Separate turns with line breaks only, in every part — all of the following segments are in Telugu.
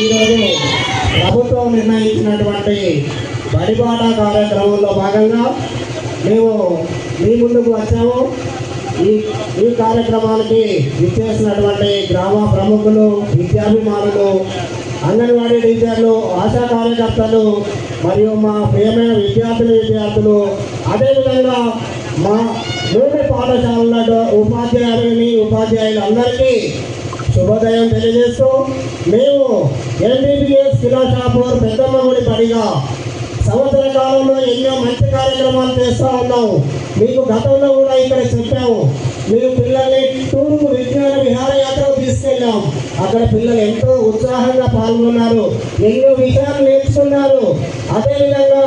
ఈరోజు ప్రభుత్వం నిర్ణయించినటువంటి బడిబాట కార్యక్రమంలో భాగంగా మేము మీ ముందుకు వచ్చాము. ఈ కార్యక్రమానికి విచ్చేసినటువంటి గ్రామ ప్రముఖులు, విద్యాభిమానులు, అంగన్వాడీ టీచర్లు, ఆశా కార్యకర్తలు మరియు మా ప్రియమైన విద్యార్థులు, అదేవిధంగా మా 3 పాఠశాలల ఉపాధ్యాయులందరికీ శుభోదయం తెలియజేస్తూ, మేము ఎంబీబీఎస్ ఫిలాషాపూర్ పెద్దమ్మగుడి బడిగా సంవత్సర కాలంలో ఎన్నో మంచి కార్యక్రమాలు చేస్తూ ఉన్నాము. మీకు గతంలో కూడా ఇక్కడ చెప్పాము. మీరు పిల్లల్ని టూర్కు విజ్ఞాన విహారయాత్రకు తీసుకెళ్ళాం. అక్కడ పిల్లలు ఎంతో ఉత్సాహంగా పాల్గొన్నారు, ఎన్నో విషయాలు నేర్చుకున్నారు. అదేవిధంగా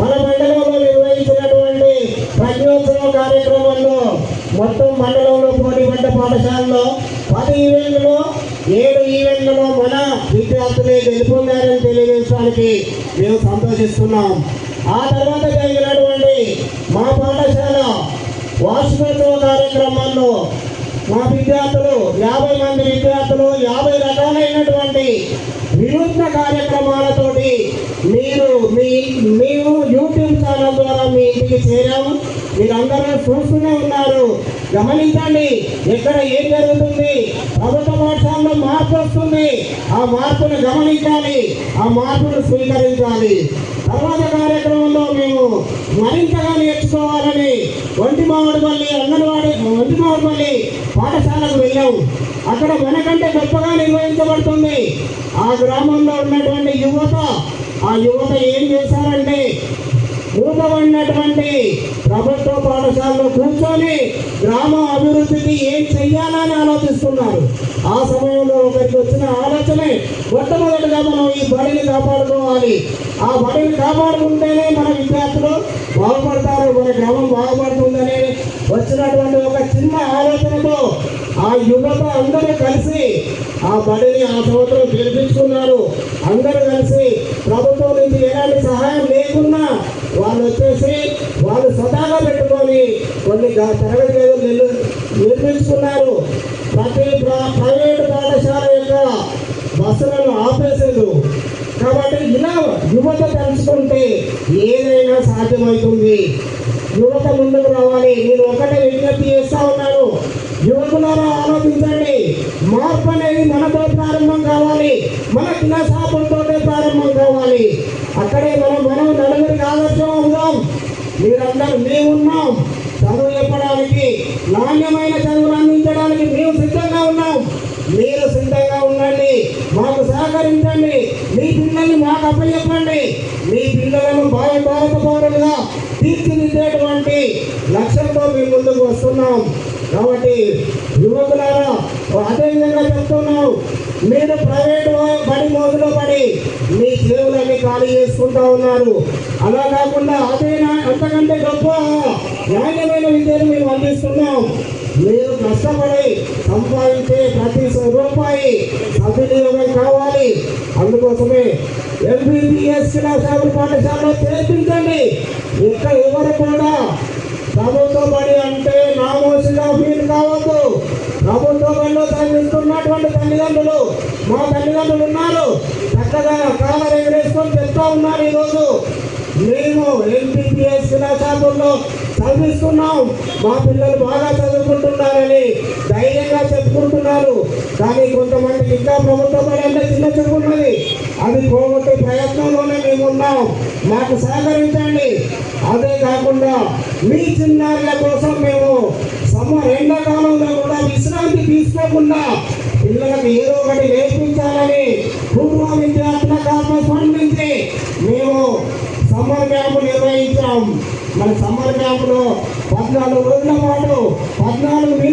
మన మండలంలో నిర్వహించినటువంటి ప్రజ్ఞోత్సవ కార్యక్రమంలో మొత్తం మండలంలో పోటీపడ్డ పాఠశాలలో 10 ఈవెంట్లలో 7 ఈవెంట్లలో మన విద్యార్థులే గెలుపొందారని తెలియజేయడానికి మేము సంతోషిస్తున్నాం. ఆ తర్వాత జరిగినటువంటి మా పాఠశాల వార్షికోత్సవ కార్యక్రమాల్లో మా విద్యార్థులు 50 మంది విద్యార్థులు 50 రకాలైనటువంటి వినూత్న కార్యక్రమాలతోటి మేము యూట్యూబ్ ఛానల్ ద్వారా మీ ఇంటికి చేరాము. మీరందరూ చూస్తూనే ఉన్నారు. గమనించండి, ఎక్కడ ఏం జరుగుతుంది. ప్రభుత్వ పాఠశాలలో మార్పు వస్తుంది. ఆ మార్పును గమనించాలి, ఆ మార్పును స్వీకరించాలి. తర్వాత కార్యక్రమంలో మేము మరింతగా నేర్చుకోవాలని ఒంటిమామిడిపల్లి పాఠశాలకు వెళ్ళాము. అక్కడ మనకంటే గొప్పగా నిర్వహించబడుతుంది. ఆ గ్రామంలో ఉన్నటువంటి ఆ యువత ఏం చేశారంటే, మూతబడినటువంటి ప్రభుత్వ పాఠశాలలో కూర్చొని గ్రామ అభివృద్ధికి ఏం చెయ్యాలని ఆలోచిస్తున్నారు. ఆ సమయంలో ఒకరికి వచ్చిన ఆలోచనే, మొట్టమొదటిగా మనం ఈ బడిని కాపాడుకోవాలి. ఆ బడిని కాపాడుకుంటేనే మన విద్యార్థులు బాగుపడతారు, మన గ్రామం బాగుపడుతుందని వచ్చినటువంటి ఒక చిన్న ఆలోచనతో ఆ యువత అందరూ కలిసి ఆ బడిని ఆ సంవత్సరం గెలిపించుకున్నారు. అందరూ కలిసి ప్రభుత్వం నుంచి ఎలాంటి సహాయం లేకున్నా వాళ్ళు స్వతహాగా పెట్టుకొని కొన్ని తరగతి గదులు నిర్మించుకున్నారు. ప్రతి ప్రైవేటు పాఠశాల యొక్క బస్సులను ఆపేసేది. కాబట్టి ఇలా యువత తెలుసుకుంటే ఏదైనా సాధ్యమవుతుంది. యువత ముందుకు రావాలి. నేను ఒకటే విజ్ఞప్తి చేస్తా ఉన్నాను, యువకులారా ఆలోచించండి. మార్పు అనేది మనతో ప్రారంభం కావాలి, మన ఫిలాసాఫీలతో ప్రారంభం కావాలి. అక్కడే మనం నలుగురికి ఆదర్శం అవుదాం. మీరందరూ మేమున్నాం. చదువు చెప్పడానికి, నాణ్యమైన చదువులు అందించడానికి మేము సిద్ధంగా ఉన్నాం. మీరు సిద్ధంగా ఉండండి, మాకు సహకరించండి. మీ పిల్లల్ని మాకు అప్పచెప్పండి. మీ పిల్లలను భారత పౌరులుగా తీర్చిదిద్దేటువంటి లక్ష్యంతో మేము ముందుకు వస్తున్నాం. కాబట్టి యువకులారా అదేవిధంగా చెప్తున్నాం, మీరు ప్రైవేటు బడి మోజులో పడి మీ సేవలన్నీ ఖాళీ చేసుకుంటా ఉన్నారు. అలా కాకుండా అంతకంటే గొప్ప నాణ్యమైన విద్యను మేము అందిస్తున్నాం. మీరు కష్టపడి సంపాదించే ప్రతి రూపాయి సద్వినియోగం కావాలి. అందుకోసమే ఎంబీబీఎస్ ఫిలాసాఫీ పాఠశాలలో చేర్పించండి. ఇంకా ఎవరు కూడా ప్రభుత్వ బడి అంటే నామోషిగా ఫీల్ కావద్దు. ప్రభుత్వ బడిలో చదివిస్తున్నటువంటి తల్లిదండ్రులు, మా తల్లిదండ్రులు ఉన్నారు, చక్కగా కాలర్ ఎగరేసుకొని చెప్తా ఉన్నారు. ఈరోజు మేము ఎంపీపీఎస్ కళాశాలలో చదివిస్తున్నాం, మా పిల్లలు బాగా చదువుకుంటున్నారని ధైర్యంగా చెప్పుకుంటున్నారు. కానీ కొంతమందికి ఇంకా ప్రభుత్వ బడి అంటే చిన్న చూపు ఉన్నది. అది పోగొట్టే ప్రయత్నంలోనే మేము ఉన్నాం. మాకు సహకరించండి. అదే కాకుండా మీ చిన్నారుల కోసం మేము ఎండాకాలంలో కూడా విశ్రాంతి తీసుకోకుండా పిల్లలకు ఏదో ఒకటి నేర్పించాలని పూర్వ విద్యార్థుల కార్పొరేషన్ ఫండ్ నుంచి మేము సమ్మర్ క్యాంపు నిర్వహించాం. మన సమ్మర్ క్యాంపులో 14 రోజుల పాటు 14 మినిట్లు